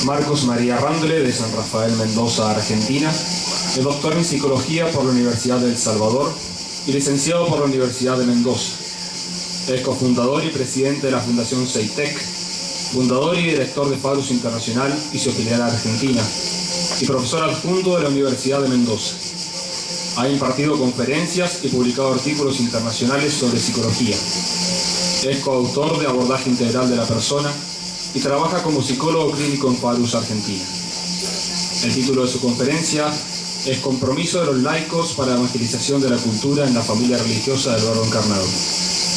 Marcos María Randle, de San Rafael, Mendoza, Argentina. Es doctor en Psicología por la Universidad de El Salvador y licenciado por la Universidad de Mendoza. Es cofundador y presidente de la Fundación CEITEC, fundador y director de Fadus Internacional y su filial Argentina, y profesor adjunto de la Universidad de Mendoza. Ha impartido conferencias y publicado artículos internacionales sobre psicología. Es coautor de Abordaje Integral de la Persona y trabaja como psicólogo clínico en Fadus, Argentina. El título de su conferencia es Compromiso de los laicos para la evangelización de la cultura en la familia religiosa del Verbo encarnado.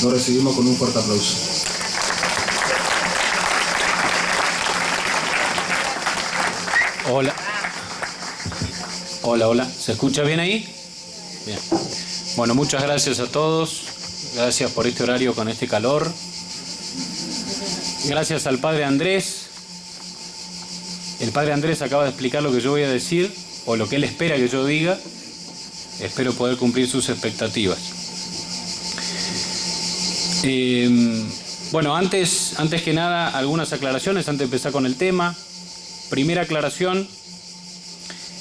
Lo recibimos con un fuerte aplauso. Hola. Hola, hola. ¿Se escucha bien ahí? Bien. Bueno, muchas gracias a todos. Gracias por este horario con este calor. Gracias al Padre Andrés. El Padre Andrés acaba de explicar lo que yo voy a decir, o lo que él espera que yo diga. Espero poder cumplir sus expectativas. Bueno, antes que nada, algunas aclaraciones antes de empezar con el tema. Primera aclaración,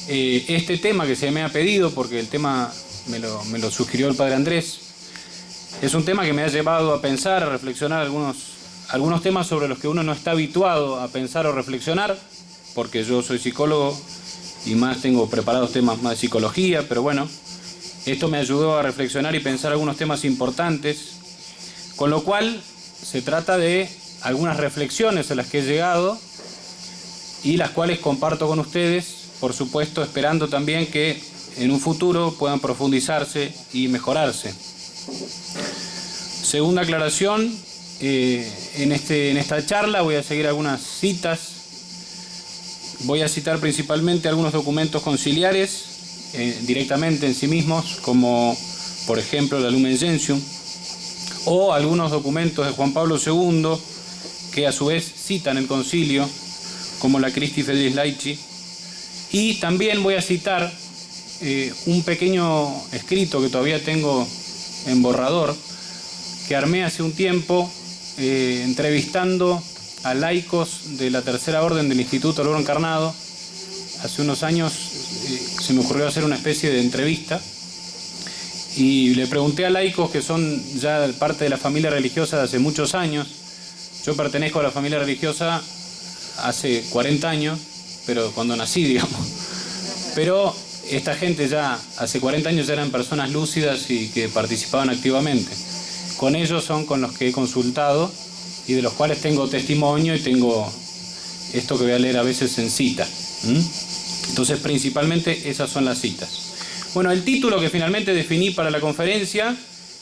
este tema que se me ha pedido, porque el tema me lo sugirió el Padre Andrés, es un tema que me ha llevado a pensar, a reflexionar algunos temas sobre los que uno no está habituado a pensar o reflexionar, porque yo soy psicólogo y más tengo preparados temas más de psicología, pero bueno, esto me ayudó a reflexionar y pensar algunos temas importantes, con lo cual se trata de algunas reflexiones a las que he llegado y las cuales comparto con ustedes, por supuesto, esperando también que en un futuro puedan profundizarse y mejorarse. Segunda aclaración, en esta charla voy a seguir algunas citas. Voy a citar principalmente algunos documentos conciliares, directamente en sí mismos, como por ejemplo la Lumen Gentium, o algunos documentos de Juan Pablo II, que a su vez citan el concilio, como la Christi Fidelis Laici, y también voy a citar un pequeño escrito que todavía tengo en borrador, que armé hace un tiempo entrevistando a laicos de la Tercera Orden del Instituto del Verbo Encarnado. Hace unos años se me ocurrió hacer una especie de entrevista y le pregunté a laicos que son ya parte de la familia religiosa de hace muchos años. Yo pertenezco a la familia religiosa hace 40 años, pero cuando nací, digamos. Pero esta gente ya hace 40 años ya eran personas lúcidas y que participaban activamente. Con ellos son con los que he consultado y de los cuales tengo testimonio y tengo esto que voy a leer a veces en cita. Entonces, principalmente esas son las citas. Bueno, el título que finalmente definí para la conferencia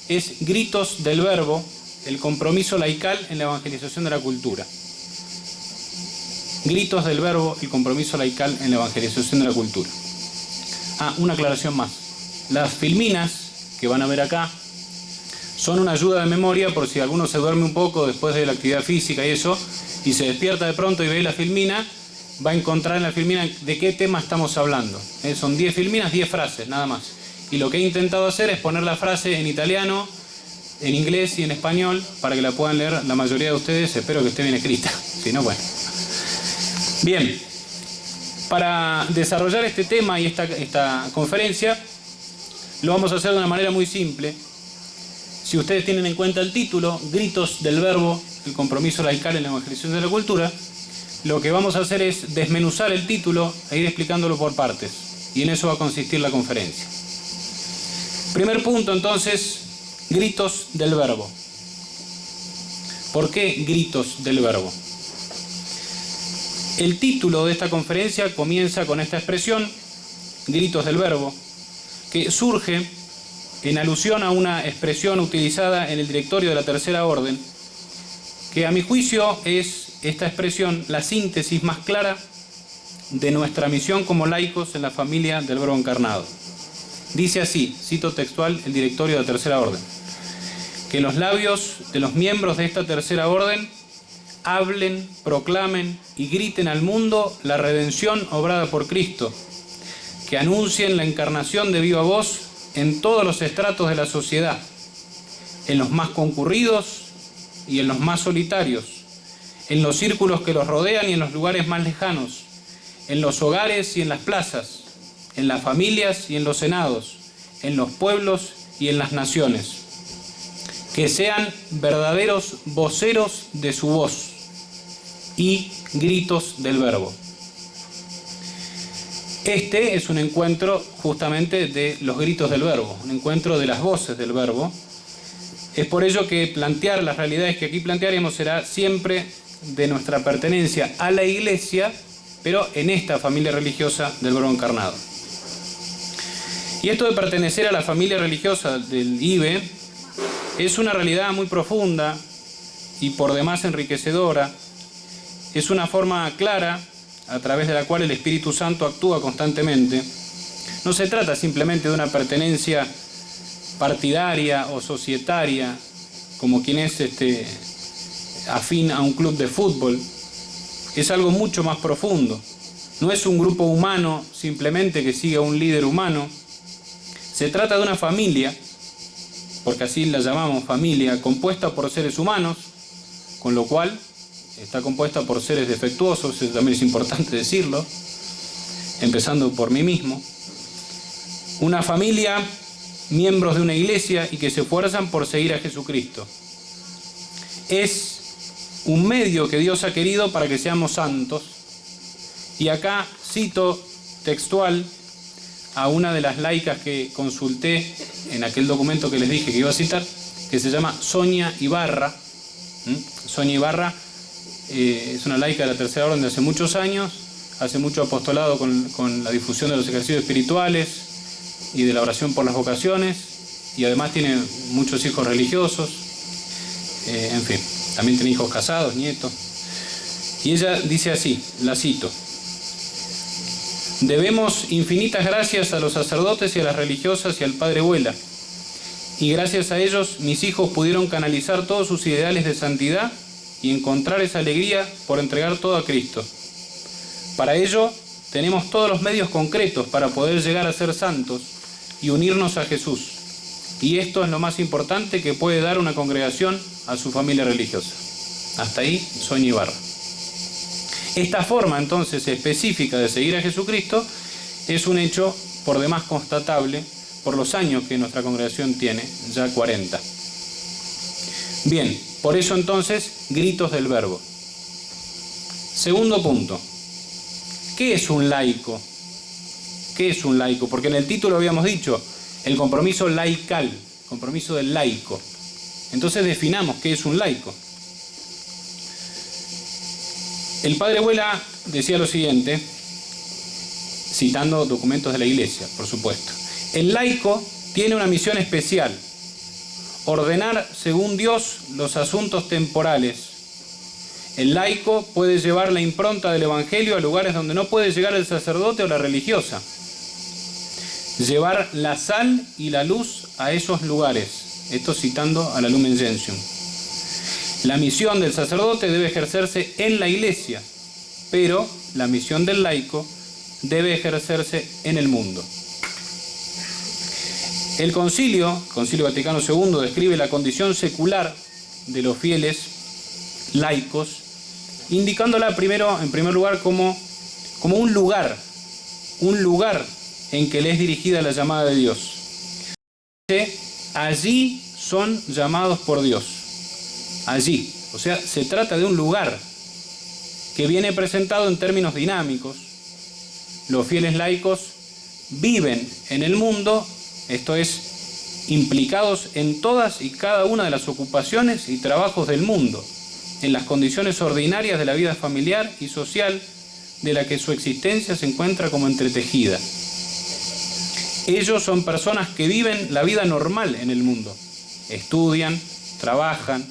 es Gritos del Verbo, el compromiso laical en la evangelización de la cultura. Gritos del Verbo, el compromiso laical en la evangelización de la cultura. Una aclaración más. Las filminas que van a ver acá son una ayuda de memoria por si alguno se duerme un poco después de la actividad física y eso, y se despierta de pronto y ve la filmina, va a encontrar en la filmina de qué tema estamos hablando. Son 10 filminas, 10 frases, nada más. Y lo que he intentado hacer es poner la frase en italiano, en inglés y en español para que la puedan leer la mayoría de ustedes. Espero que esté bien escrita. Si no, bueno. Bien, para desarrollar este tema y esta conferencia, lo vamos a hacer de una manera muy simple. Si ustedes tienen en cuenta el título, Gritos del Verbo, el compromiso laical en la evangelización de la cultura, lo que vamos a hacer es desmenuzar el título e ir explicándolo por partes. Y en eso va a consistir la conferencia. Primer punto, entonces, Gritos del Verbo. ¿Por qué Gritos del Verbo? El título de esta conferencia comienza con esta expresión, Gritos del Verbo, que surge en alusión a una expresión utilizada en el directorio de la Tercera Orden, que a mi juicio es esta expresión la síntesis más clara de nuestra misión como laicos en la familia del Verbo encarnado. Dice así, cito textual el directorio de la Tercera Orden, que los labios de los miembros de esta Tercera Orden hablen, proclamen y griten al mundo la redención obrada por Cristo, que anuncien la encarnación de viva voz en todos los estratos de la sociedad, en los más concurridos y en los más solitarios, en los círculos que los rodean y en los lugares más lejanos, en los hogares y en las plazas, en las familias y en los senados, en los pueblos y en las naciones. Que sean verdaderos voceros de su voz y gritos del Verbo. Este es un encuentro justamente de los gritos del Verbo, un encuentro de las voces del Verbo. Es por ello que plantear las realidades que aquí plantearemos será siempre de nuestra pertenencia a la Iglesia, pero en esta familia religiosa del Verbo encarnado. Y esto de pertenecer a la familia religiosa del IBE es una realidad muy profunda y por demás enriquecedora. Es una forma clara a través de la cual el Espíritu Santo actúa constantemente. No se trata simplemente de una pertenencia partidaria o societaria, como quien es afín a un club de fútbol. Es algo mucho más profundo. No es un grupo humano simplemente que sigue a un líder humano. Se trata de una familia, porque así la llamamos familia, compuesta por seres humanos, con lo cual está compuesta por seres defectuosos, eso también es importante decirlo, empezando por mí mismo. Una familia, miembros de una iglesia y que se esfuerzan por seguir a Jesucristo. Es un medio que Dios ha querido para que seamos santos. Y acá cito textual a una de las laicas que consulté en aquel documento que les dije que iba a citar, que se llama Sonia Ibarra. Sonia Ibarra es una laica de la Tercera Orden de hace muchos años, hace mucho apostolado con la difusión de los ejercicios espirituales y de la oración por las vocaciones, y además tiene muchos hijos religiosos, en fin, también tiene hijos casados, nietos. Y ella dice así, la cito: debemos infinitas gracias a los sacerdotes y a las religiosas y al Padre Vuela, y gracias a ellos mis hijos pudieron canalizar todos sus ideales de santidad y encontrar esa alegría por entregar todo a Cristo. Para ello tenemos todos los medios concretos para poder llegar a ser santos y unirnos a Jesús. Y esto es lo más importante que puede dar una congregación a su familia religiosa. Hasta ahí, Sonia Ibarra. Esta forma entonces específica de seguir a Jesucristo es un hecho por demás constatable por los años que nuestra congregación tiene, ya 40. Bien, por eso entonces, gritos del Verbo. Segundo punto, ¿qué es un laico? ¿Qué es un laico? Porque en el título habíamos dicho el compromiso laical, compromiso del laico. Entonces definamos qué es un laico. El Padre Vuela decía lo siguiente, citando documentos de la Iglesia, por supuesto: el laico tiene una misión especial: ordenar según Dios los asuntos temporales. El laico puede llevar la impronta del Evangelio a lugares donde no puede llegar el sacerdote o la religiosa. Llevar la sal y la luz a esos lugares. Esto citando a la Lumen Gentium. La misión del sacerdote debe ejercerse en la Iglesia, pero la misión del laico debe ejercerse en el mundo. El Concilio Vaticano II describe la condición secular de los fieles laicos, indicándola en primer lugar como un lugar en que le es dirigida la llamada de Dios. Allí son llamados por Dios. Allí. O sea, se trata de un lugar que viene presentado en términos dinámicos. Los fieles laicos viven en el mundo, esto es, implicados en todas y cada una de las ocupaciones y trabajos del mundo, en las condiciones ordinarias de la vida familiar y social de la que su existencia se encuentra como entretejida. Ellos son personas que viven la vida normal en el mundo. Estudian, trabajan,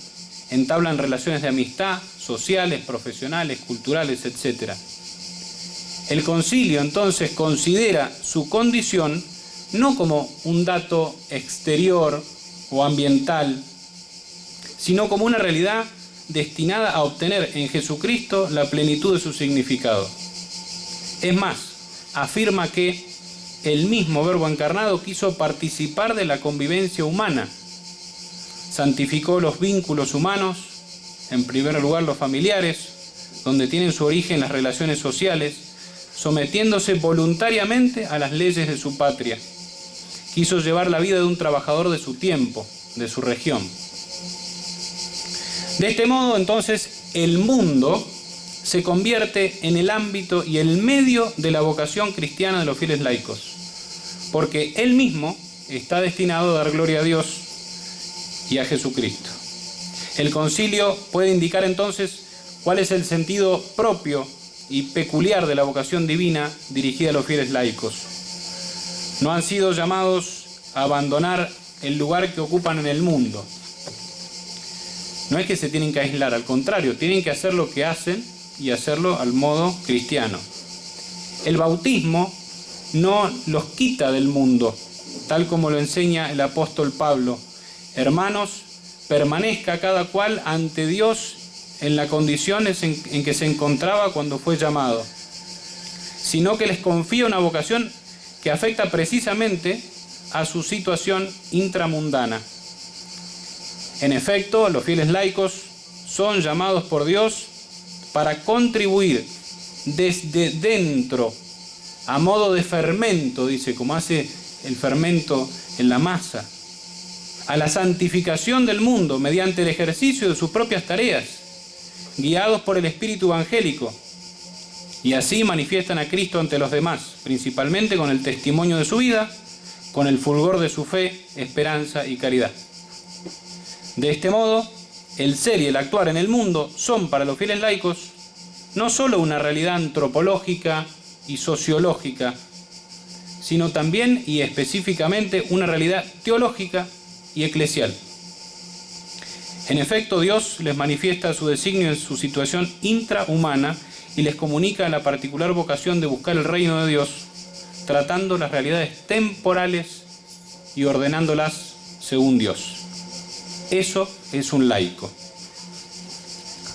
entablan relaciones de amistad, sociales, profesionales, culturales, etc. El concilio entonces considera su condición no como un dato exterior o ambiental, sino como una realidad destinada a obtener en Jesucristo la plenitud de su significado. Es más, afirma que el mismo Verbo encarnado quiso participar de la convivencia humana, santificó los vínculos humanos, en primer lugar los familiares, donde tienen su origen las relaciones sociales, sometiéndose voluntariamente a las leyes de su patria. Quiso llevar la vida de un trabajador de su tiempo, de su región. De este modo, entonces, el mundo se convierte en el ámbito y el medio de la vocación cristiana de los fieles laicos, porque él mismo está destinado a dar gloria a Dios y a Jesucristo. El concilio puede indicar entonces cuál es el sentido propio y peculiar de la vocación divina dirigida a los fieles laicos. No han sido llamados a abandonar el lugar que ocupan en el mundo. No es que se tienen que aislar, al contrario, tienen que hacer lo que hacen y hacerlo al modo cristiano. El bautismo no los quita del mundo, tal como lo enseña el apóstol Pablo. Hermanos, permanezca cada cual ante Dios en las condiciones en que se encontraba cuando fue llamado, sino que les confía una vocación que afecta precisamente a su situación intramundana. En efecto, los fieles laicos son llamados por Dios para contribuir desde dentro, a modo de fermento, dice, como hace el fermento en la masa, a la santificación del mundo mediante el ejercicio de sus propias tareas, guiados por el Espíritu evangélico, y así manifiestan a Cristo ante los demás, principalmente con el testimonio de su vida, con el fulgor de su fe, esperanza y caridad. De este modo, el ser y el actuar en el mundo son para los fieles laicos no solo una realidad antropológica y sociológica, sino también y específicamente una realidad teológica y eclesial. En efecto, Dios les manifiesta su designio en su situación intrahumana y les comunica la particular vocación de buscar el reino de Dios, tratando las realidades temporales y ordenándolas según Dios. Eso es un laico.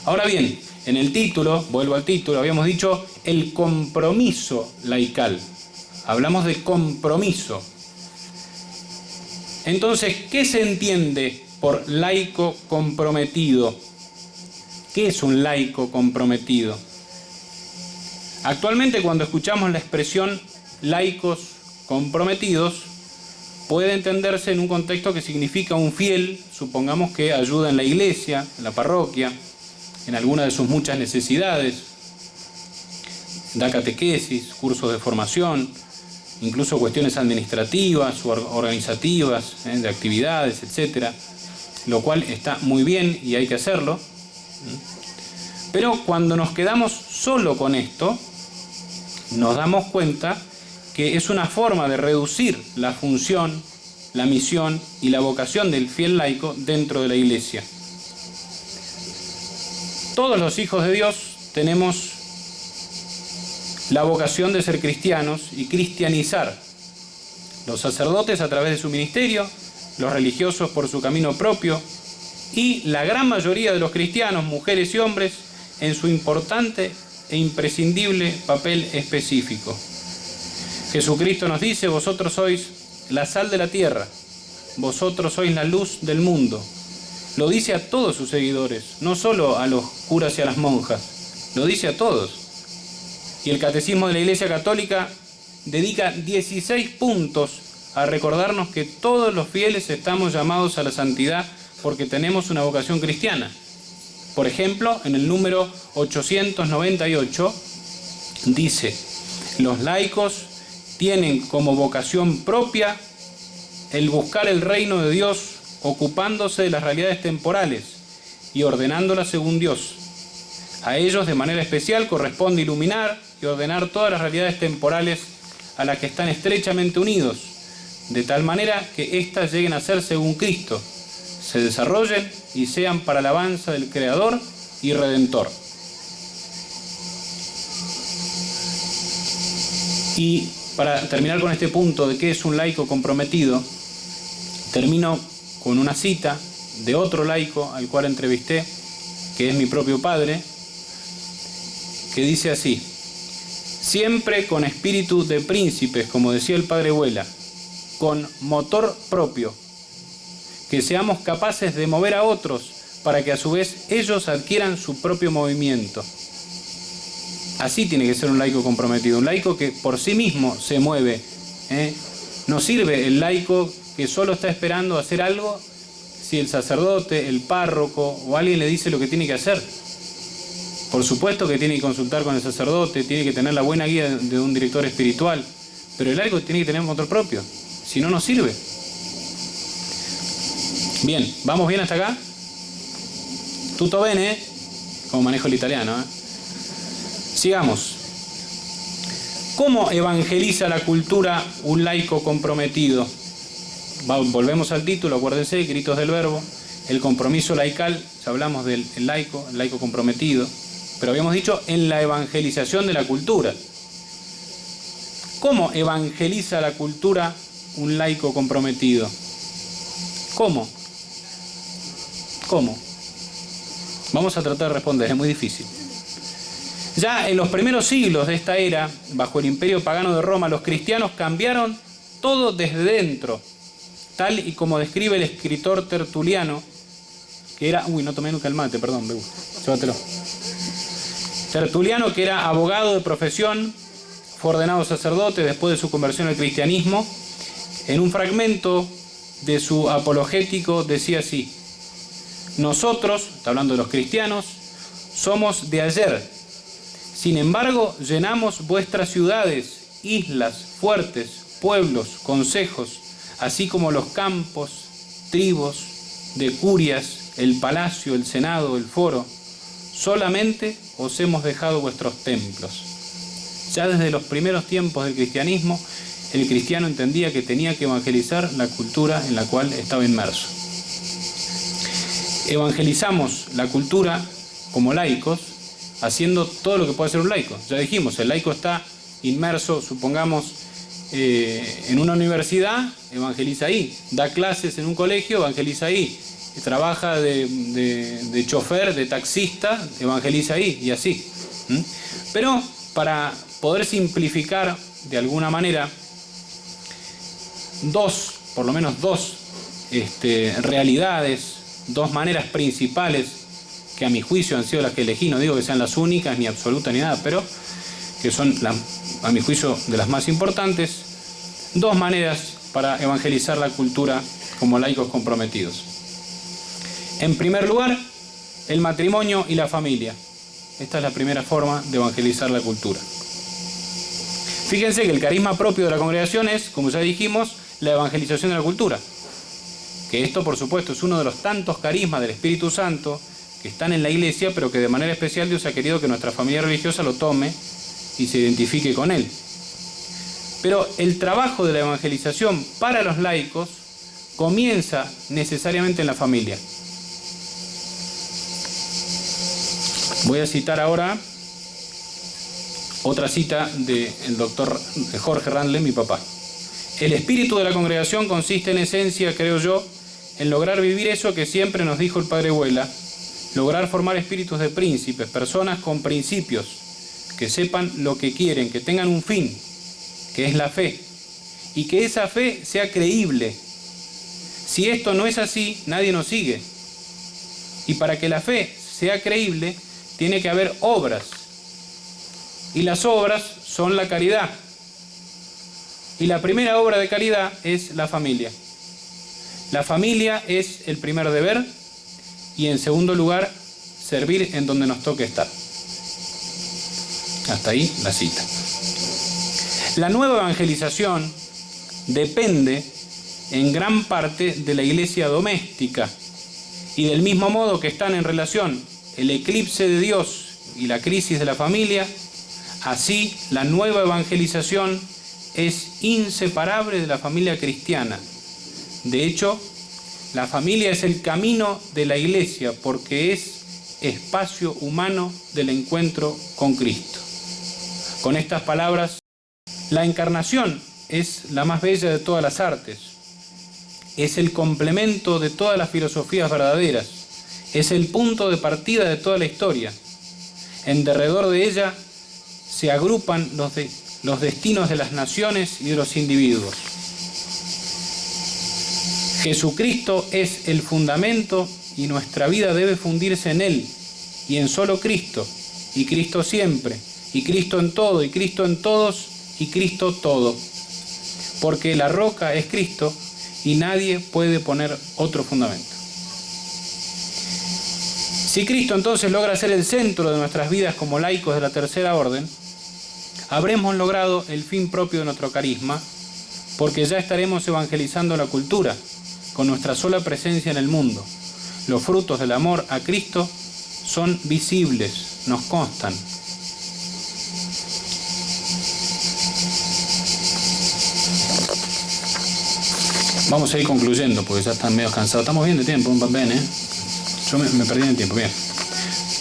Ahora bien, en el título, vuelvo al título, habíamos dicho el compromiso laical. Hablamos de compromiso. Entonces, ¿qué se entiende por laico comprometido? ¿Qué es un laico comprometido? Actualmente, cuando escuchamos la expresión laicos comprometidos, puede entenderse en un contexto que significa un fiel, supongamos que ayuda en la iglesia, en la parroquia, en alguna de sus muchas necesidades, da catequesis, cursos de formación, incluso cuestiones administrativas o organizativas, de actividades, etc., lo cual está muy bien y hay que hacerlo. Pero cuando nos quedamos solo con esto, nos damos cuenta que es una forma de reducir la función, la misión y la vocación del fiel laico dentro de la Iglesia. Todos los hijos de Dios tenemos la vocación de ser cristianos y cristianizar. Los sacerdotes a través de su ministerio, los religiosos por su camino propio y la gran mayoría de los cristianos, mujeres y hombres, en su importante e imprescindible papel específico. Jesucristo nos dice: vosotros sois la sal de la tierra, vosotros sois la luz del mundo. Lo dice a todos sus seguidores, no solo a los curas y a las monjas, lo dice a todos. Y el Catecismo de la Iglesia Católica dedica 16 puntos a recordarnos que todos los fieles estamos llamados a la santidad porque tenemos una vocación cristiana. Por ejemplo, en el número 898 dice: los laicos tienen como vocación propia el buscar el reino de Dios, ocupándose de las realidades temporales y ordenándolas según Dios. A ellos de manera especial corresponde iluminar y ordenar todas las realidades temporales a las que están estrechamente unidos, de tal manera que éstas lleguen a ser según Cristo, se desarrollen y sean para alabanza del Creador y Redentor. Y para terminar con este punto de qué es un laico comprometido, termino con una cita de otro laico al cual entrevisté, que es mi propio padre, que dice así: siempre con espíritu de príncipes, como decía el padre Huela, con motor propio, que seamos capaces de mover a otros para que a su vez ellos adquieran su propio movimiento. Así tiene que ser un laico comprometido, un laico que por sí mismo se mueve. No sirve el laico que solo está esperando hacer algo si el sacerdote, el párroco o alguien le dice lo que tiene que hacer. Por supuesto que tiene que consultar con el sacerdote, tiene que tener la buena guía de un director espiritual, pero el laico tiene que tener motor propio, si no, no sirve. Bien, ¿vamos bien hasta acá? Tutto bene, como manejo el italiano. Sigamos. ¿Cómo evangeliza la cultura un laico comprometido? Volvemos al título, acuérdense, Gritos del Verbo, el compromiso laical, ya hablamos del el laico comprometido, pero habíamos dicho en la evangelización de la cultura. ¿Cómo evangeliza la cultura un laico comprometido? ¿Cómo? ¿Cómo? Vamos a tratar de responder, es muy difícil. Ya en los primeros siglos de esta era, bajo el imperio pagano de Roma, los cristianos cambiaron todo desde dentro, tal y como describe el escritor Tertuliano, que era... Uy, no tomé nunca el mate, perdón, Bebu, llévatelo. Tertuliano, que era abogado de profesión, fue ordenado sacerdote después de su conversión al cristianismo. En un fragmento de su apologético decía así: nosotros, está hablando de los cristianos, somos de ayer. Sin embargo, llenamos vuestras ciudades, islas, fuertes, pueblos, consejos, así como los campos, tribus, decurias, el palacio, el senado, el foro. Solamente os hemos dejado vuestros templos. Ya desde los primeros tiempos del cristianismo, el cristiano entendía que tenía que evangelizar la cultura en la cual estaba inmerso. Evangelizamos la cultura como laicos, haciendo todo lo que puede hacer un laico. Ya dijimos, el laico está inmerso, supongamos, en una universidad, evangeliza ahí. Da clases en un colegio, evangeliza ahí. Trabaja de chofer, de taxista, evangeliza ahí, y así. Pero para poder simplificar de alguna manera, por lo menos dos realidades, dos maneras principales que a mi juicio han sido las que elegí, no digo que sean las únicas, ni absolutas, ni nada, pero que son, a mi juicio, de las más importantes, dos maneras para evangelizar la cultura como laicos comprometidos. En primer lugar, el matrimonio y la familia. Esta es la primera forma de evangelizar la cultura. Fíjense que el carisma propio de la congregación es, como ya dijimos, la evangelización de la cultura. Que esto, por supuesto, es uno de los tantos carismas del Espíritu Santo que están en la Iglesia, pero que de manera especial Dios ha querido que nuestra familia religiosa lo tome y se identifique con él. Pero el trabajo de la evangelización para los laicos comienza necesariamente en la familia. Voy a citar ahora otra cita del doctor Jorge Randle, mi papá. El espíritu de la congregación consiste en esencia, creo yo, en lograr vivir eso que siempre nos dijo el Padre Huela, lograr formar espíritus de príncipes, personas con principios, que sepan lo que quieren, que tengan un fin, que es la fe, y que esa fe sea creíble. Si esto no es así, nadie nos sigue. Y para que la fe sea creíble, tiene que haber obras. Y las obras son la caridad. Y la primera obra de caridad es la familia. La familia es el primer deber y en segundo lugar, servir en donde nos toque estar. Hasta ahí la cita. La nueva evangelización depende en gran parte de la iglesia doméstica y del mismo modo que están en relación el eclipse de Dios y la crisis de la familia, así la nueva evangelización es inseparable de la familia cristiana. De hecho, la familia es el camino de la iglesia porque es espacio humano del encuentro con Cristo. Con estas palabras, la encarnación es la más bella de todas las artes, es el complemento de todas las filosofías verdaderas, es el punto de partida de toda la historia. En derredor de ella se agrupan los destinos de las naciones y de los individuos. Jesucristo es el fundamento y nuestra vida debe fundirse en Él y en solo Cristo, y Cristo siempre, y Cristo en todo, y Cristo en todos, y Cristo todo. Porque la roca es Cristo y nadie puede poner otro fundamento. Si Cristo entonces logra ser el centro de nuestras vidas como laicos de la tercera orden, habremos logrado el fin propio de nuestro carisma, porque ya estaremos evangelizando la cultura con nuestra sola presencia en el mundo. Los frutos del amor a Cristo son visibles, nos constan. Vamos a ir concluyendo porque ya están medio cansados. Estamos bien de tiempo, bien, ¿eh? Yo me perdí en el tiempo, bien.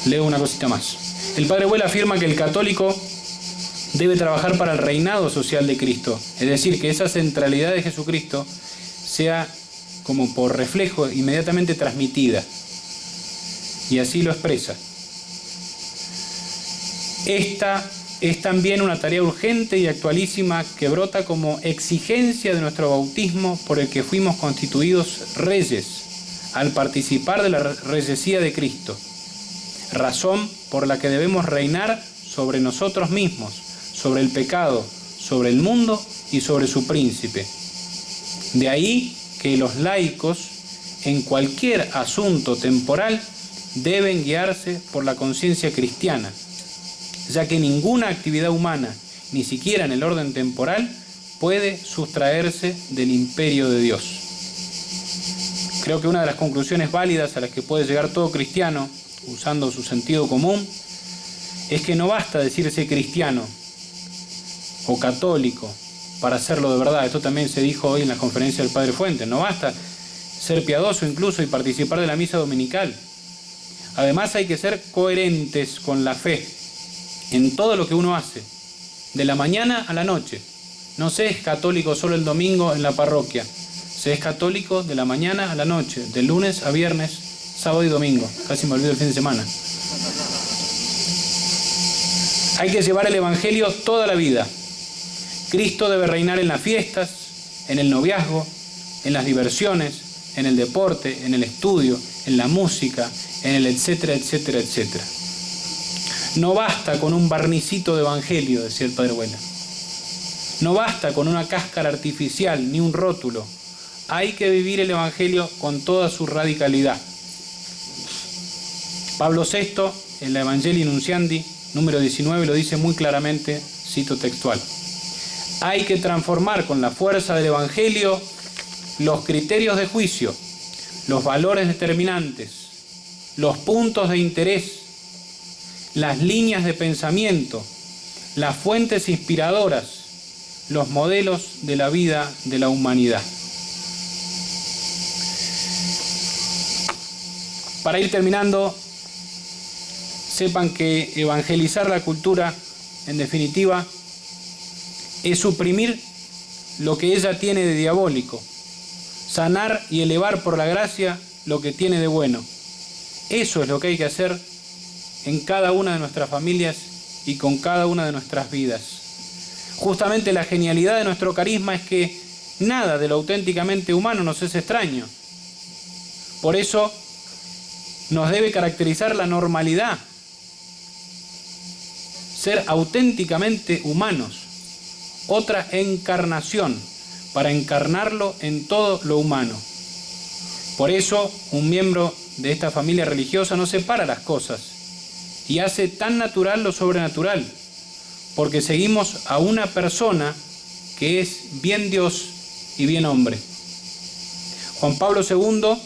Leo una cosita más. El Padre Well afirma que el católico debe trabajar para el reinado social de Cristo, es decir, que esa centralidad de Jesucristo sea como por reflejo inmediatamente transmitida, y así lo expresa. Esta es también una tarea urgente y actualísima que brota como exigencia de nuestro bautismo por el que fuimos constituidos reyes al participar de la reyesía de Cristo, razón por la que debemos reinar sobre nosotros mismos, sobre el pecado, sobre el mundo y sobre su príncipe. De ahí que los laicos, en cualquier asunto temporal, deben guiarse por la conciencia cristiana, ya que ninguna actividad humana, ni siquiera en el orden temporal, puede sustraerse del imperio de Dios. Creo que una de las conclusiones válidas a las que puede llegar todo cristiano, usando su sentido común, es que no basta decirse cristiano o católico para hacerlo de verdad. Esto también se dijo hoy en la conferencia del Padre Fuentes. No basta ser piadoso incluso y participar de la misa dominical. Además hay que ser coherentes con la fe en todo lo que uno hace, de la mañana a la noche. No se es católico solo el domingo en la parroquia, se es católico de la mañana a la noche, de lunes a viernes, sábado y domingo. Casi me olvido el fin de semana. Hay que llevar el Evangelio toda la vida. Cristo debe reinar en las fiestas, en el noviazgo, en las diversiones, en el deporte, en el estudio, en la música, en el etcétera, etcétera, etcétera. No basta con un barnicito de evangelio, decía el Padre Well. No basta con una cáscara artificial ni un rótulo. Hay que vivir el evangelio con toda su radicalidad. Pablo VI, en la Evangelii Nunciandi, número 19, lo dice muy claramente, cito textual. Hay que transformar con la fuerza del evangelio los criterios de juicio, los valores determinantes, los puntos de interés, las líneas de pensamiento, las fuentes inspiradoras, los modelos de la vida de la humanidad. Para ir terminando, sepan que evangelizar la cultura, en definitiva, es suprimir lo que ella tiene de diabólico, sanar y elevar por la gracia lo que tiene de bueno. Eso es lo que hay que hacer en cada una de nuestras familias y con cada una de nuestras vidas. Justamente la genialidad de nuestro carisma es que nada de lo auténticamente humano nos es extraño. Por eso nos debe caracterizar la normalidad, ser auténticamente humanos, otra encarnación, para encarnarlo en todo lo humano. Por eso, un miembro de esta familia religiosa no separa las cosas y hace tan natural lo sobrenatural, porque seguimos a una persona que es bien Dios y bien hombre. Juan Pablo II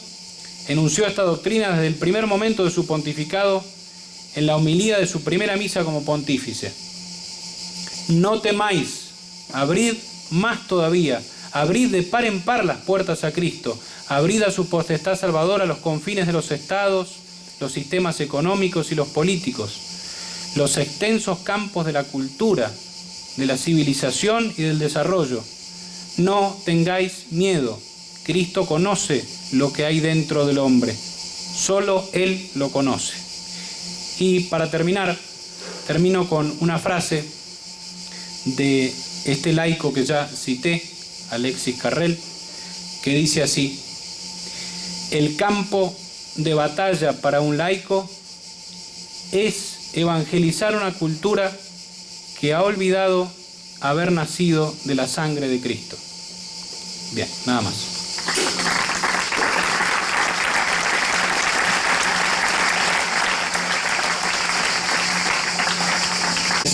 enunció esta doctrina desde el primer momento de su pontificado en la homilía de su primera misa como pontífice. No temáis, abrid más todavía, abrid de par en par las puertas a Cristo, abrid a su potestad salvadora los confines de los estados, los sistemas económicos y los políticos, los extensos campos de la cultura, de la civilización y del desarrollo. No tengáis miedo, Cristo conoce lo que hay dentro del hombre, solo Él lo conoce. Y para terminar, termino con una frase de este laico que ya cité, Alexis Carrel, que dice así: el campo de batalla para un laico es evangelizar una cultura que ha olvidado haber nacido de la sangre de Cristo. Bien, nada más.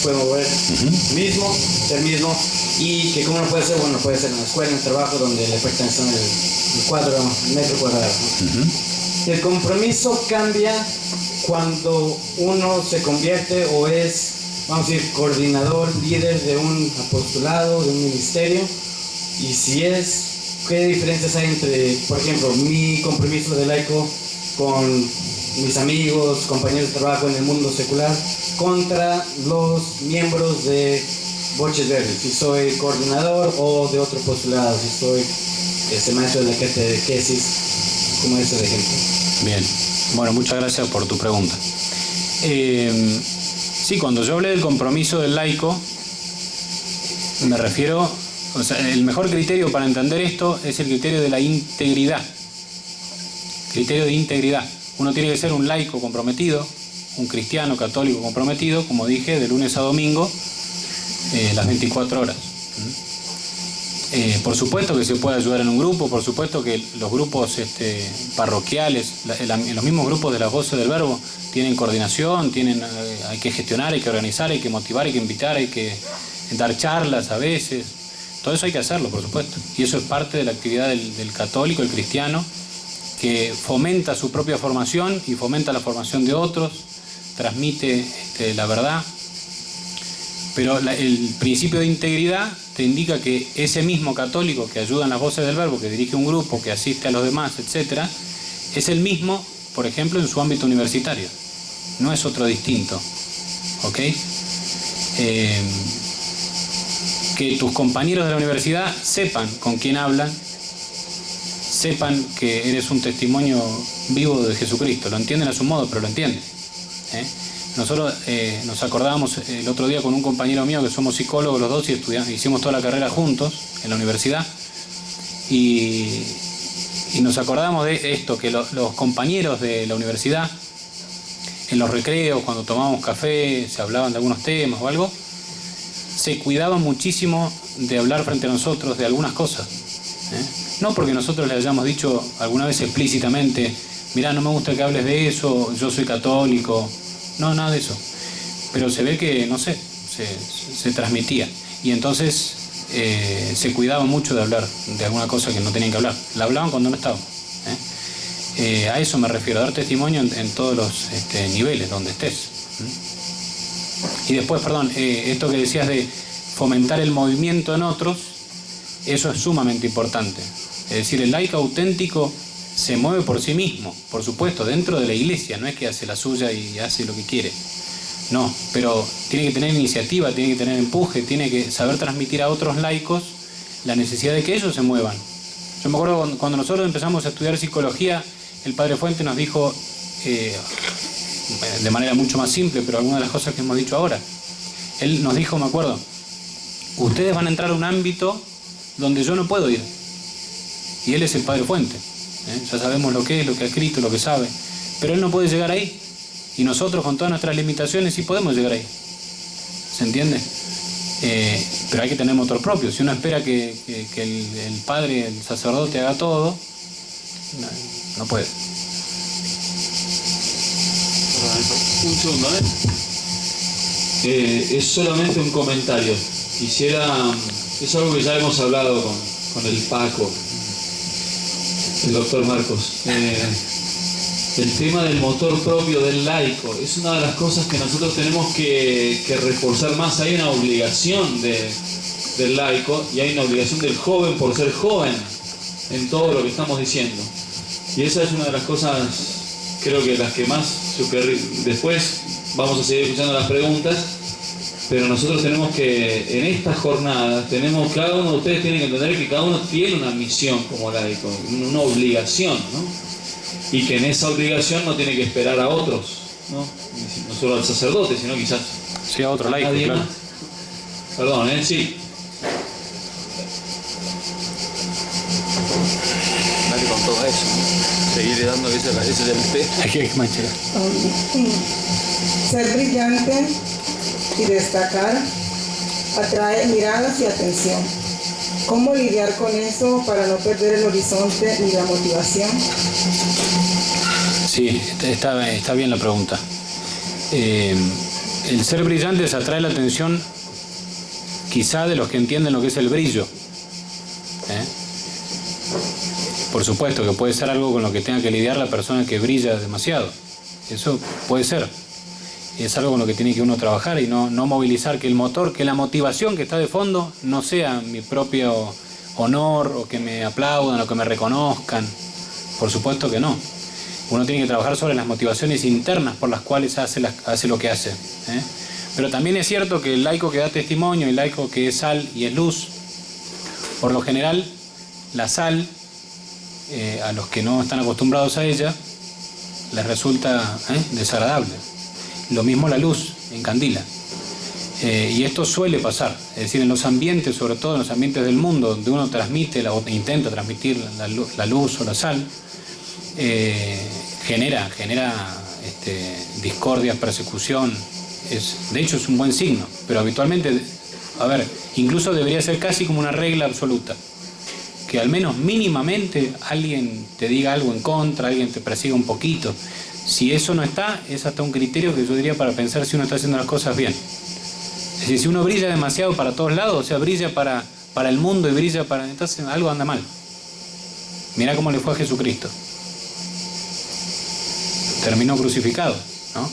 Puede mover mismo, ser mismo, y que cómo no puede ser, bueno, puede ser en la escuela, en el trabajo, donde le pertenece el metro cuadrado. El compromiso cambia cuando uno se convierte o es, vamos a decir, coordinador, líder de un apostolado, de un ministerio, y si es, ¿qué diferencias hay entre, por ejemplo, mi compromiso de laico con mis amigos, compañeros de trabajo en el mundo secular, contra los miembros de Boches Verdes, si soy coordinador o de otro postulado, si soy maestro de la catequesis, como ese de ejemplo? Bien, bueno, muchas gracias por tu pregunta. Sí, cuando yo hablé del compromiso del laico, me refiero, o sea, el mejor criterio para entender esto es el criterio de la integridad. Criterio de integridad. Uno tiene que ser un laico comprometido, un cristiano católico comprometido, como dije, de lunes a domingo, las 24 horas. Por supuesto que se puede ayudar en un grupo, por supuesto que los grupos parroquiales, los mismos grupos de las voces del verbo, tienen coordinación, hay que gestionar, hay que organizar, hay que motivar, hay que invitar, hay que dar charlas a veces. Todo eso hay que hacerlo, por supuesto. Y eso es parte de la actividad del católico, el cristiano, que fomenta su propia formación y fomenta la formación de otros, transmite la verdad. Pero el principio de integridad te indica que ese mismo católico que ayuda en las voces del verbo, que dirige un grupo, que asiste a los demás, etc., es el mismo, por ejemplo, en su ámbito universitario. No es otro distinto. ¿Ok? Que tus compañeros de la universidad sepan con quién hablan, sepan que eres un testimonio vivo de Jesucristo. Lo entienden a su modo, pero lo entienden. Nosotros nos acordábamos el otro día con un compañero mío que somos psicólogos los dos y hicimos toda la carrera juntos en la universidad, y nos acordamos de esto, que los compañeros de la universidad, en los recreos, cuando tomábamos café, se hablaban de algunos temas o algo, se cuidaban muchísimo de hablar frente a nosotros de algunas cosas. No porque nosotros les hayamos dicho alguna vez explícitamente, mirá, no me gusta que hables de eso, yo soy católico. No, nada de eso. Pero se ve que, no sé, se transmitía. Y entonces se cuidaban mucho de hablar de alguna cosa que no tenían que hablar. La hablaban cuando no estaban. A eso me refiero, a dar testimonio en todos los niveles donde estés. Y después, perdón, esto que decías de fomentar el movimiento en otros, eso es sumamente importante. Es decir, el laico auténtico se mueve por sí mismo, por supuesto, dentro de la iglesia, no es que hace la suya y hace lo que quiere. No, pero tiene que tener iniciativa, tiene que tener empuje, tiene que saber transmitir a otros laicos la necesidad de que ellos se muevan. Yo me acuerdo cuando nosotros empezamos a estudiar psicología, el Padre Fuente nos dijo, de manera mucho más simple, pero algunas de las cosas que hemos dicho ahora, él nos dijo, me acuerdo, ustedes van a entrar a un ámbito donde yo no puedo ir, y él es el Padre Fuente. Ya sabemos lo que es, lo que ha escrito, lo que sabe, pero él no puede llegar ahí, y nosotros con todas nuestras limitaciones sí podemos llegar ahí. ¿Se entiende? Pero hay que tener motor propio. Si uno espera que el padre, el sacerdote haga todo, no puede. Un segundo, es solamente un comentario. Es algo que ya hemos hablado con el Paco, el doctor Marcos. El tema del motor propio del laico es una de las cosas que nosotros tenemos que reforzar más. Hay una obligación del laico y hay una obligación del joven por ser joven en todo lo que estamos diciendo. Y esa es una de las cosas, creo que las que más, después vamos a seguir escuchando las preguntas, pero nosotros tenemos que, en estas jornadas, cada uno de ustedes tiene que entender que cada uno tiene una misión como laico, una obligación, ¿no? Y que en esa obligación no tiene que esperar a otros, ¿no? No solo al sacerdote, sino quizás sí, a otro laico, claro. Más. Perdón, sí. Dale con todo eso. seguirle dando ese del té. Aquí hay manchera. Ser brillante y destacar atrae miradas y atención. ¿Cómo lidiar con eso para no perder el horizonte y la motivación? Sí, está bien la pregunta. El ser brillantes atrae la atención quizá de los que entienden lo que es el brillo. Por supuesto que puede ser algo con lo que tenga que lidiar la persona que brilla demasiado. Eso puede ser. Es algo con lo que tiene que uno trabajar y no movilizar que el motor, que la motivación que está de fondo no sea mi propio honor o que me aplaudan o que me reconozcan. Por supuesto que no. Uno tiene que trabajar sobre las motivaciones internas por las cuales hace lo que hace. Pero también es cierto que el laico que da testimonio, el laico que es sal y es luz, por lo general la sal, a los que no están acostumbrados a ella, les resulta desagradable. Lo mismo la luz encandila. Y esto suele pasar, es decir, en los ambientes, sobre todo en los ambientes del mundo, donde uno transmite o intenta transmitir la luz o la sal, genera discordias, persecución. De hecho es un buen signo, pero habitualmente, incluso debería ser casi como una regla absoluta, que al menos mínimamente alguien te diga algo en contra, alguien te persiga un poquito. Si eso no está, es hasta un criterio que yo diría para pensar si uno está haciendo las cosas bien. Es decir, si uno brilla demasiado para todos lados, o sea, brilla para el mundo y brilla para... Entonces algo anda mal. Mirá cómo le fue a Jesucristo. Terminó crucificado, ¿no?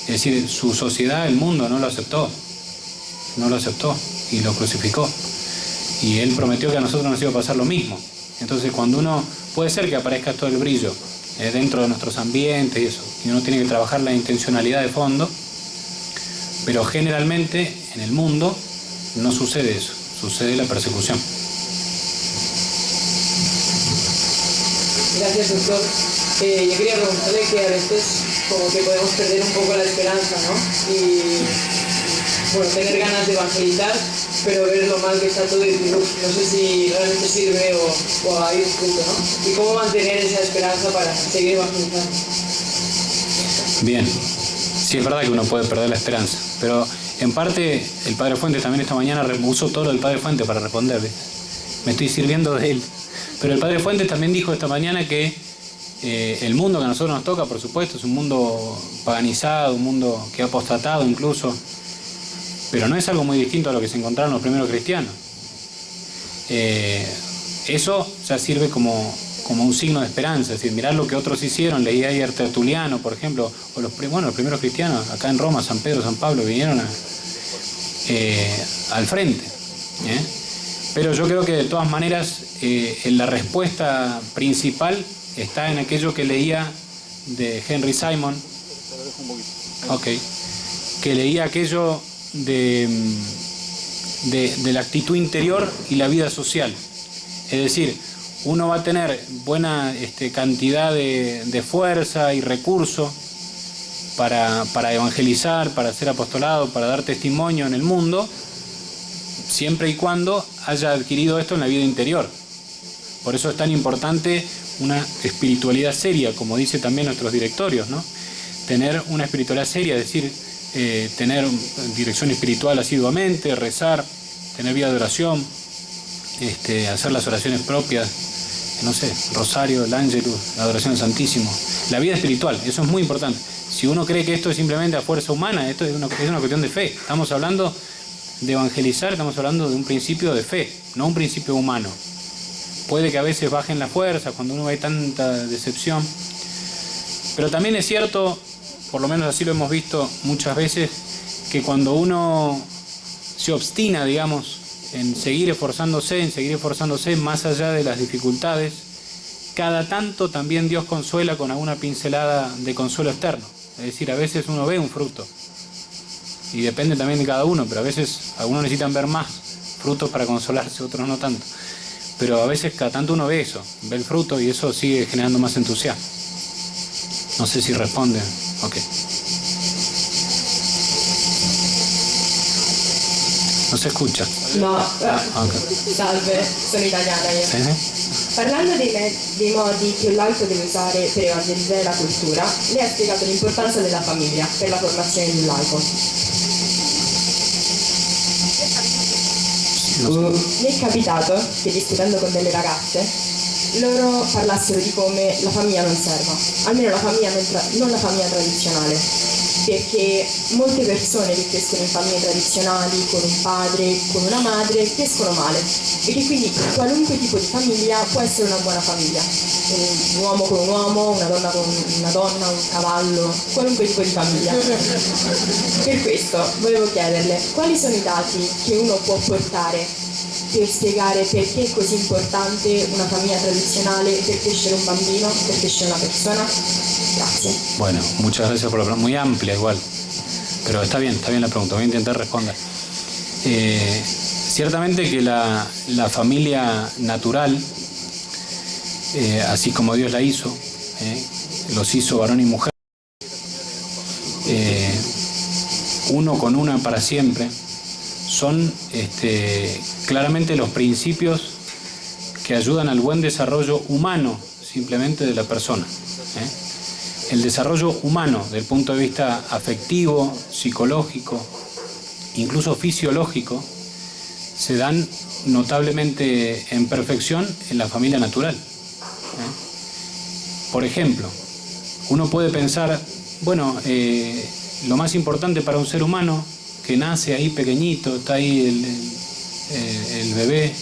Es decir, su sociedad, el mundo, no lo aceptó. No lo aceptó y lo crucificó. Y él prometió que a nosotros nos iba a pasar lo mismo. Entonces cuando uno... Puede ser que aparezca todo el brillo dentro de nuestros ambientes y eso. Y uno tiene que trabajar la intencionalidad de fondo. Pero generalmente en el mundo no sucede eso. Sucede la persecución. Gracias, doctor. Yo quería preguntarle que a veces como que podemos perder un poco la esperanza, ¿no? Y bueno, tener ganas de evangelizar, pero ver lo mal que está todo y decir, no sé si realmente sirve o hay un fruto, ¿no? Y cómo mantener esa esperanza para seguir evangelizando. Bien, sí es verdad que uno puede perder la esperanza, pero en parte el Padre Fuentes también esta mañana usó todo lo del Padre Fuentes para responder, ¿viste? Me estoy sirviendo de él. Pero el Padre Fuentes también dijo esta mañana que el mundo que a nosotros nos toca, por supuesto, es un mundo paganizado, un mundo que ha apostatado incluso, pero no es algo muy distinto a lo que se encontraron los primeros cristianos. Eso ya sirve como un signo de esperanza, es decir, mirar lo que otros hicieron. Leí ayer Tertuliano, por ejemplo, o los primeros cristianos, acá en Roma, San Pedro, San Pablo, vinieron al frente. Pero yo creo que de todas maneras la respuesta principal está en aquello que leía de Henry Simon, que leía aquello de la actitud interior y la vida social. Es decir, uno va a tener buena cantidad de fuerza y recursos para evangelizar, para hacer apostolado, para dar testimonio en el mundo, siempre y cuando haya adquirido esto en la vida interior. Por eso es tan importante una espiritualidad seria, como dice también nuestros directorios, ¿no? Tener una espiritualidad seria, es decir, tener dirección espiritual asiduamente, rezar, tener vida de oración, hacer las oraciones propias, no sé, Rosario, el Ángelus, la adoración al Santísimo. La vida espiritual, eso es muy importante. Si uno cree que esto es simplemente a fuerza humana, esto es una cuestión de fe. Estamos hablando de evangelizar, estamos hablando de un principio de fe, no un principio humano. Puede que a veces bajen las fuerzas cuando uno ve tanta decepción, pero también es cierto, por lo menos así lo hemos visto muchas veces, que cuando uno se obstina, digamos, en seguir esforzándose más allá de las dificultades, cada tanto también Dios consuela con alguna pincelada de consuelo externo. Es decir, a veces uno ve un fruto, y depende también de cada uno, pero a veces algunos necesitan ver más frutos para consolarse, otros no tanto. Pero a veces cada tanto uno ve eso, ve el fruto y eso sigue generando más entusiasmo. No sé si responde. Ok. No se escucha. No, Okay. salve, sono italiana io. Sì? Parlando dei modi che l'alto deve usare per evangelizzare la cultura, lei ha spiegato l'importanza della famiglia per la formazione di un laico. Mi è capitato che discutendo con delle ragazze loro parlassero di come la famiglia non serva, almeno la famiglia non la famiglia tradizionale, perché molte persone che crescono in famiglie tradizionali con un padre, con una madre, crescono male e che quindi qualunque tipo di famiglia può essere una buona famiglia, un uomo con un uomo, una donna con una donna, un cavallo, qualunque tipo di famiglia. Per questo volevo chiederle quali sono i dati che uno può portare per spiegare perché è così importante una famiglia tradicional per crescere un bambino, per crescere una persona. Gracias. Bueno, muchas gracias por la pregunta, muy amplia igual, pero está bien la pregunta, voy a intentar responder. Ciertamente que la familia natural, así como Dios la hizo, los hizo varón y mujer, uno con una para siempre, son claramente los principios que ayudan al buen desarrollo humano simplemente de la persona. El desarrollo humano desde el punto de vista afectivo, psicológico, incluso fisiológico, se dan notablemente en perfección en la familia natural. Por ejemplo, uno puede pensar, bueno, lo más importante para un ser humano que nace ahí pequeñito, está ahí el bebé,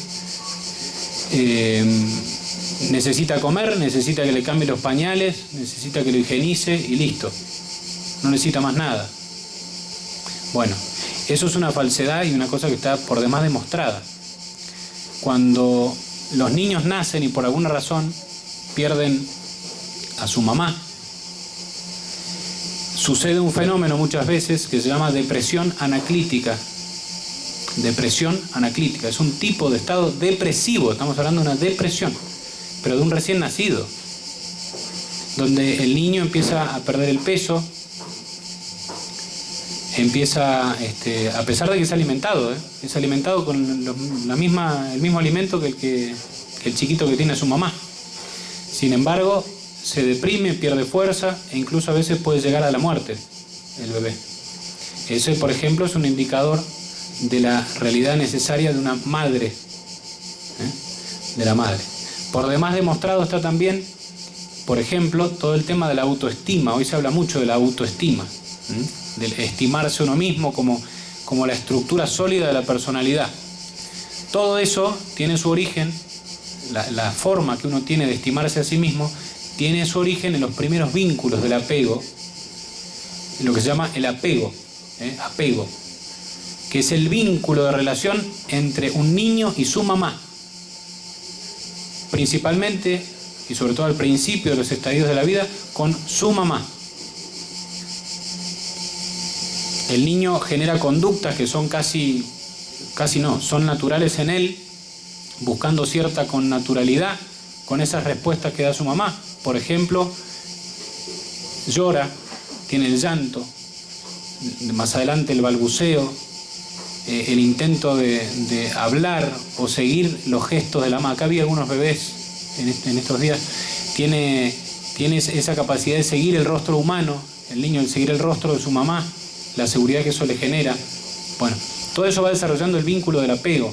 necesita comer, necesita que le cambie los pañales, necesita que lo higienice y listo, no necesita más nada. Bueno, eso es una falsedad y una cosa que está por demás demostrada. Cuando los niños nacen y por alguna razón pierden a su mamá, sucede un fenómeno muchas veces que se llama depresión anaclítica. Depresión anaclítica es un tipo de estado depresivo, estamos hablando de una depresión, pero de un recién nacido, donde el niño empieza a perder el peso, empieza, a pesar de que es alimentado con el mismo alimento que el chiquito que tiene a su mamá. Sin embargo, se deprime, pierde fuerza e incluso a veces puede llegar a la muerte el bebé. Ese, por ejemplo, es un indicador de la realidad necesaria de una madre, de la madre. Por demás demostrado está también, por ejemplo, todo el tema de la autoestima. Hoy se habla mucho de la autoestima, del estimarse uno mismo como la estructura sólida de la personalidad. Todo eso tiene su origen, la forma que uno tiene de estimarse a sí mismo, tiene su origen en los primeros vínculos del apego, en lo que se llama el apego, que es el vínculo de relación entre un niño y su mamá. Principalmente, y sobre todo al principio de los estadios de la vida, con su mamá. El niño genera conductas que son son naturales en él, buscando cierta connaturalidad con esas respuestas que da su mamá. Por ejemplo, llora, tiene el llanto, más adelante el balbuceo, el intento de hablar o seguir los gestos de la mamá. Acá había algunos bebés en estos días, tiene esa capacidad de seguir el rostro humano, el niño, el seguir el rostro de su mamá, la seguridad que eso le genera. Bueno, todo eso va desarrollando el vínculo del apego,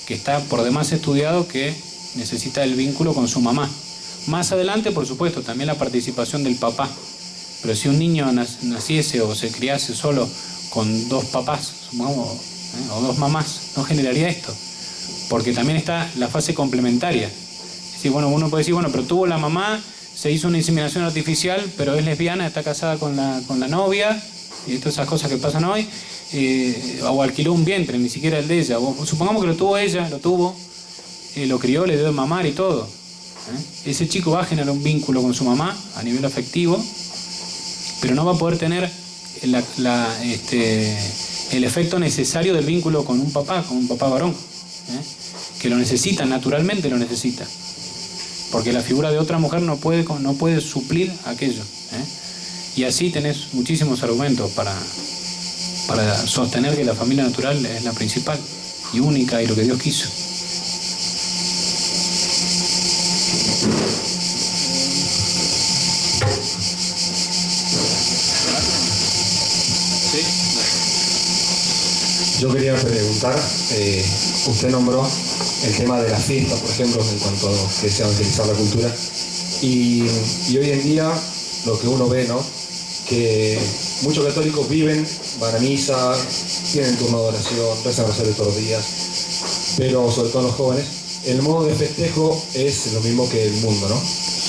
que está por demás estudiado que necesita el vínculo con su mamá. Más adelante, por supuesto, también la participación del papá. Pero si un niño naciese o se criase solo con dos papás, supongamos, o dos mamás, no generaría esto. Porque también está la fase complementaria. Es decir, bueno, uno puede decir, bueno, pero tuvo la mamá, se hizo una inseminación artificial, pero es lesbiana, está casada con la novia, y todas esas cosas que pasan hoy, o alquiló un vientre, ni siquiera el de ella. O, supongamos que lo tuvo ella, lo crió, le dio de mamar y todo. Ese chico va a generar un vínculo con su mamá a nivel afectivo, pero no va a poder tener el efecto necesario del vínculo con un papá varón, que lo necesita, naturalmente lo necesita, porque la figura de otra mujer no puede suplir aquello. Y así tenés muchísimos argumentos para sostener que la familia natural es la principal y única y lo que Dios quiso. Yo quería preguntar, usted nombró el tema de las fiestas, por ejemplo, en cuanto a que se ha utilizado la cultura, y hoy en día lo que uno ve, ¿no? Que muchos católicos viven, van a misa, tienen turno de oración, rezan rosario todos los días, pero sobre todo los jóvenes, el modo de festejo es lo mismo que el mundo, ¿no?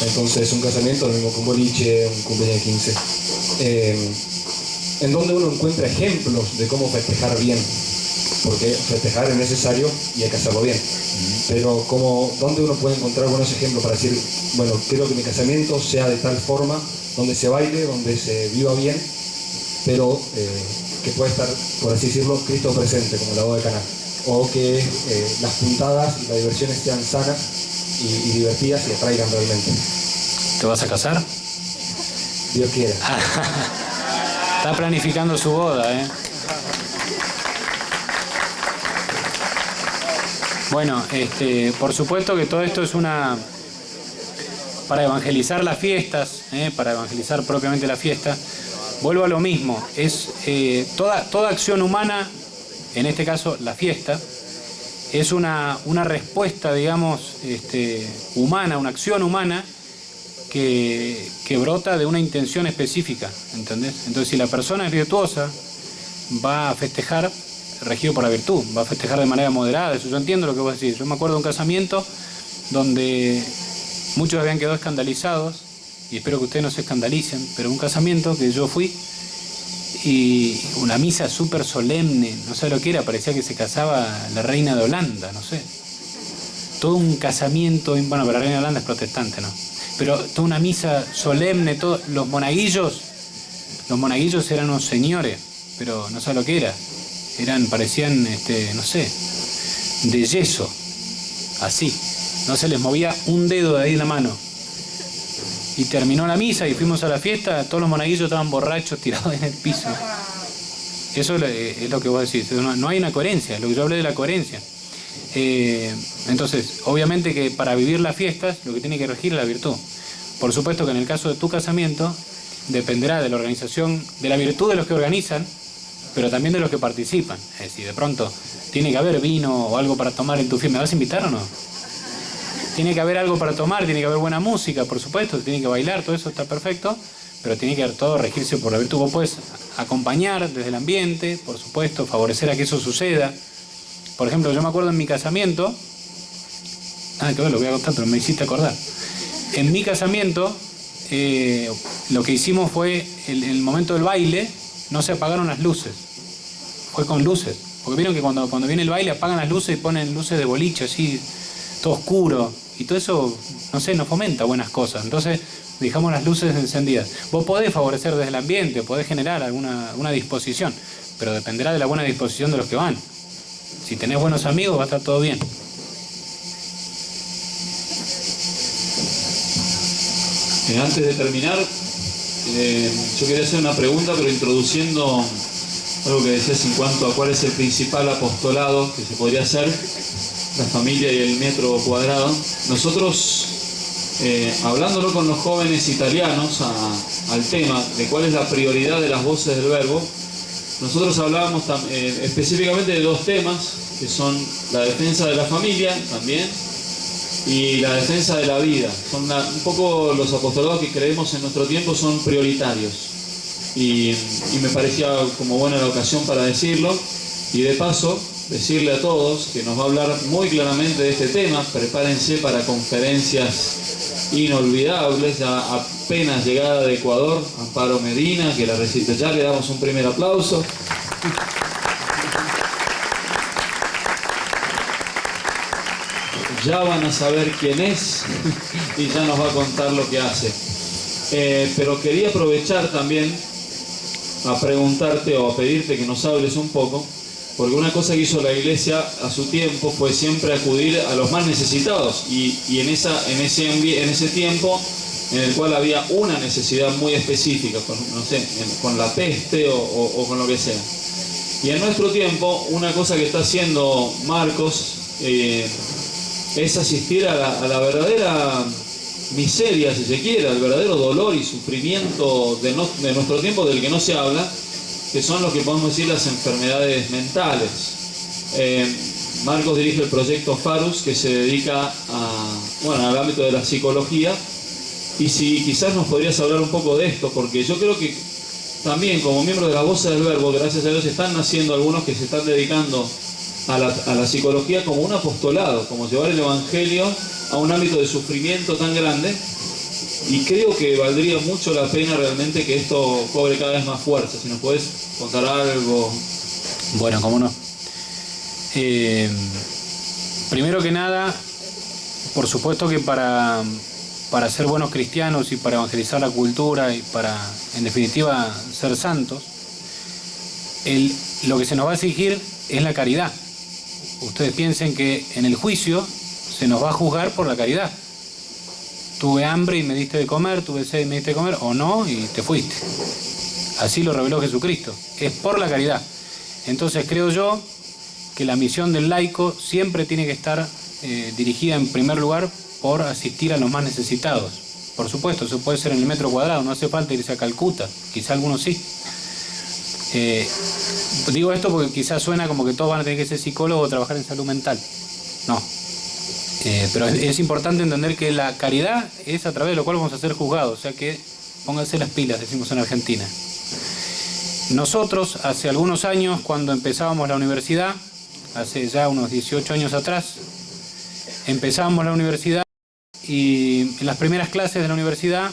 Entonces un casamiento es lo mismo que un boliche, un cumpleaños de 15. En donde uno encuentra ejemplos de cómo festejar bien, porque festejar es necesario y hay que hacerlo bien, pero ¿dónde uno puede encontrar buenos ejemplos para decir, bueno, quiero que mi casamiento sea de tal forma, donde se baile, donde se viva bien, pero que pueda estar, por así decirlo, Cristo presente, como la boda de Caná, o que las puntadas y las diversiones sean sanas y divertidas y atraigan realmente? ¿Te vas a casar? Dios quiera. Está planificando su boda, ¿eh? Bueno, por supuesto que todo esto es para evangelizar las fiestas, para evangelizar propiamente la fiesta. Vuelvo a lo mismo, es toda acción humana, en este caso la fiesta, es una respuesta, digamos, humana, una acción humana que brota de una intención específica, ¿entendés? Entonces, si la persona es virtuosa, va a festejar regido por la virtud, va a festejar de manera moderada. Eso yo entiendo lo que vos decís. Yo me acuerdo de un casamiento donde muchos habían quedado escandalizados, y espero que ustedes no se escandalicen, pero un casamiento que yo fui, y una misa súper solemne, no sé lo que era, parecía que se casaba la reina de Holanda, no sé. Todo un casamiento, bueno, pero la reina de Holanda es protestante, ¿no? Pero toda una misa solemne, los monaguillos eran unos señores, pero no sé lo que era. Parecían, no sé, de yeso, así. No se les movía un dedo de ahí en la mano. Y terminó la misa y fuimos a la fiesta, todos los monaguillos estaban borrachos, tirados en el piso. Eso es lo que vos decís, no hay una coherencia, lo que yo hablé de la coherencia. Entonces, obviamente que para vivir las fiestas, lo que tiene que regir es la virtud. Por supuesto que en el caso de tu casamiento, dependerá de la organización, de la virtud de los que organizan, pero también de los que participan. Es decir, de pronto, tiene que haber vino o algo para tomar en tu fiesta. ¿Me vas a invitar o no? Tiene que haber algo para tomar, tiene que haber buena música, por supuesto, tiene que bailar, todo eso está perfecto, pero tiene que haber todo regirse por la virtud. Vos podés acompañar desde el ambiente, por supuesto, favorecer a que eso suceda. Por ejemplo, yo me acuerdo en mi casamiento, que bueno, lo voy a contar, pero me hiciste acordar. En mi casamiento, lo que hicimos fue, el momento del baile, no se apagaron las luces, fue con luces. Porque vieron que cuando viene el baile apagan las luces y ponen luces de boliche, así, todo oscuro. Y todo eso, no sé, no fomenta buenas cosas. Entonces, dejamos las luces encendidas. Vos podés favorecer desde el ambiente, podés generar alguna disposición, pero dependerá de la buena disposición de los que van. Si tenés buenos amigos, va a estar todo bien. Antes de terminar, yo quería hacer una pregunta, pero introduciendo algo que decías en cuanto a cuál es el principal apostolado que se podría hacer, la familia y el metro cuadrado. Nosotros, hablándolo con los jóvenes italianos al tema de cuál es la prioridad de las voces del verbo, nosotros hablábamos específicamente de dos temas, que son la defensa de la familia también y la defensa de la vida. Son un poco los apostolados que creemos en nuestro tiempo son prioritarios. Y me parecía como buena la ocasión para decirlo. Y de paso, decirle a todos que nos va a hablar muy claramente de este tema. Prepárense para conferencias inolvidables. Ya apenas llegada de Ecuador, Amparo Medina, que la recita ya, le damos un primer aplauso. Ya van a saber quién es y ya nos va a contar lo que hace. Pero quería aprovechar también a preguntarte o a pedirte que nos hables un poco, porque una cosa que hizo la Iglesia a su tiempo fue siempre acudir a los más necesitados, y en ese tiempo en el cual había una necesidad muy específica, no sé, con la peste o con lo que sea. Y en nuestro tiempo, una cosa que está haciendo Marcos es asistir a la verdadera miseria, si se quiere, al verdadero dolor y sufrimiento de nuestro tiempo, del que no se habla, que son lo que podemos decir las enfermedades mentales. Marcos dirige el proyecto Farus, que se dedica al ámbito de la psicología, y si quizás nos podrías hablar un poco de esto, porque yo creo que también como miembro de la Voz del Verbo, gracias a Dios, están naciendo algunos que se están dedicando a la psicología como un apostolado, como llevar el Evangelio a un ámbito de sufrimiento tan grande, y creo que valdría mucho la pena realmente que esto cobre cada vez más fuerza. Si nos podés contar algo. Bueno, cómo no. Primero que nada, por supuesto que para ser buenos cristianos y para evangelizar la cultura y para, en definitiva, ser santos, lo que se nos va a exigir es la caridad. Ustedes piensen que en el juicio se nos va a juzgar por la caridad. Tuve hambre y me diste de comer, tuve sed y me diste de comer, o no, y te fuiste. Así lo reveló Jesucristo. Es por la caridad. Entonces creo yo que la misión del laico siempre tiene que estar dirigida en primer lugar por asistir a los más necesitados. Por supuesto, eso puede ser en el metro cuadrado, no hace falta irse a Calcuta, quizá algunos sí. Digo esto porque quizás suena como que todos van a tener que ser psicólogos o trabajar en salud mental. No. Pero es importante entender que la caridad es a través de lo cual vamos a ser juzgados, o sea que pónganse las pilas, decimos en Argentina. Nosotros, hace algunos años, cuando empezábamos la universidad, hace ya unos 18 años atrás, empezamos la universidad y en las primeras clases de la universidad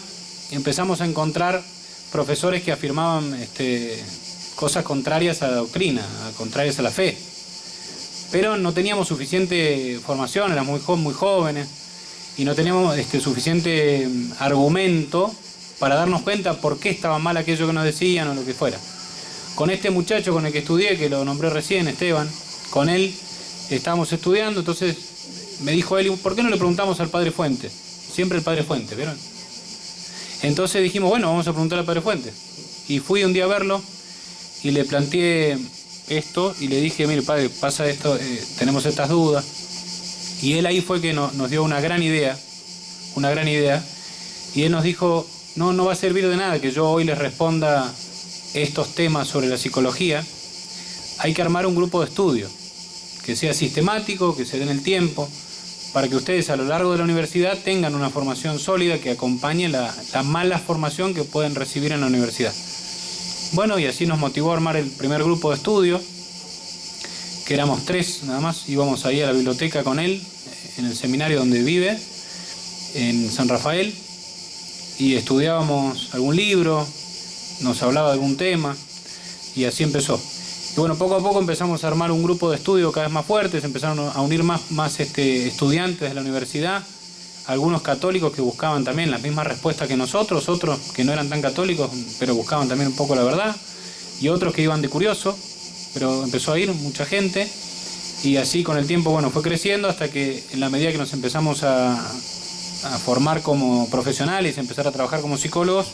empezamos a encontrar profesores que afirmaban cosas contrarias a la doctrina, contrarias a la fe. Pero no teníamos suficiente formación, éramos muy jóvenes y no teníamos suficiente argumento para darnos cuenta por qué estaba mal aquello que nos decían o lo que fuera. Con este muchacho con el que estudié, que lo nombré recién, Esteban, con él estábamos estudiando, entonces me dijo él, ¿por qué no le preguntamos al Padre Fuentes? Siempre el Padre Fuentes, ¿vieron? Entonces dijimos, bueno, vamos a preguntar al Padre Fuentes. Y fui un día a verlo y le planteé esto y le dije, mire padre, pasa esto, tenemos estas dudas. Y él ahí fue que nos dio una gran idea, y él nos dijo, no va a servir de nada que yo hoy les responda estos temas sobre la psicología, hay que armar un grupo de estudio, que sea sistemático, que se den el tiempo, para que ustedes a lo largo de la universidad tengan una formación sólida que acompañe la mala formación que pueden recibir en la universidad. Bueno, y así nos motivó a armar el primer grupo de estudio, que éramos 3 nada más, íbamos ahí a la biblioteca con él, en el seminario donde vive, en San Rafael, y estudiábamos algún libro, nos hablaba de algún tema, y así empezó. Y bueno, poco a poco empezamos a armar un grupo de estudio cada vez más fuerte, se empezaron a unir más estudiantes de la universidad, algunos católicos que buscaban también las mismas respuestas que nosotros, otros que no eran tan católicos, pero buscaban también un poco la verdad, y otros que iban de curioso, pero empezó a ir mucha gente, y así con el tiempo, bueno, fue creciendo hasta que en la medida que nos empezamos a formar como profesionales, empezar a trabajar como psicólogos,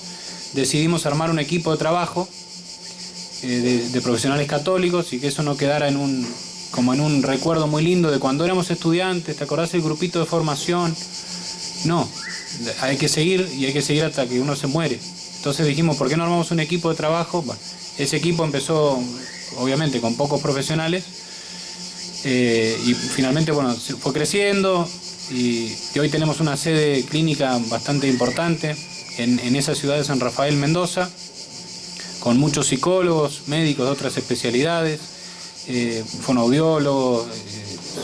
decidimos armar un equipo de trabajo de profesionales católicos y que eso no quedara como en un recuerdo muy lindo de cuando éramos estudiantes, ¿te acordás del grupito de formación? No, hay que seguir y hay que seguir hasta que uno se muere. Entonces dijimos, ¿por qué no armamos un equipo de trabajo? Bueno, ese equipo empezó, obviamente, con pocos profesionales y finalmente, bueno, fue creciendo y hoy tenemos una sede clínica bastante importante en esa ciudad de San Rafael, Mendoza, con muchos psicólogos, médicos de otras especialidades, fonoaudiólogos,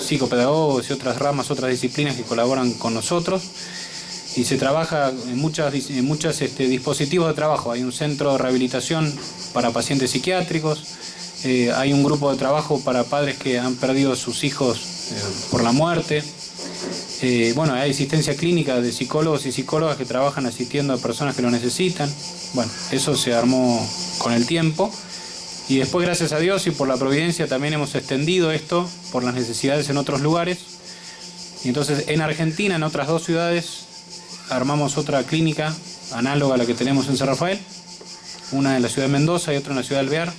psicopedagogos y otras ramas, otras disciplinas que colaboran con nosotros. Y se trabaja en muchos dispositivos de trabajo. Hay un centro de rehabilitación para pacientes psiquiátricos, hay un grupo de trabajo para padres que han perdido a sus hijos por la muerte. Bueno, hay asistencia clínica de psicólogos y psicólogas que trabajan asistiendo a personas que lo necesitan. Bueno, eso se armó con el tiempo. Y después, gracias a Dios y por la providencia, también hemos extendido esto por las necesidades en otros lugares. Y entonces, en Argentina, en otras 2 ciudades, armamos otra clínica análoga a la que tenemos en San Rafael, una en la ciudad de Mendoza y otra en la ciudad de Alvear.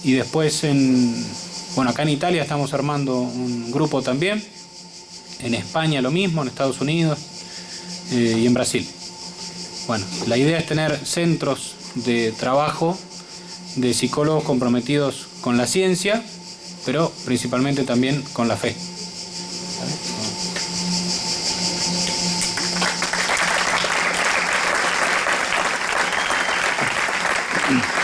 Y después, acá en Italia estamos armando un grupo también, en España lo mismo, en Estados Unidos y en Brasil. Bueno, la idea es tener centros de trabajo de psicólogos comprometidos con la ciencia, pero principalmente también con la fe. ¿Vale?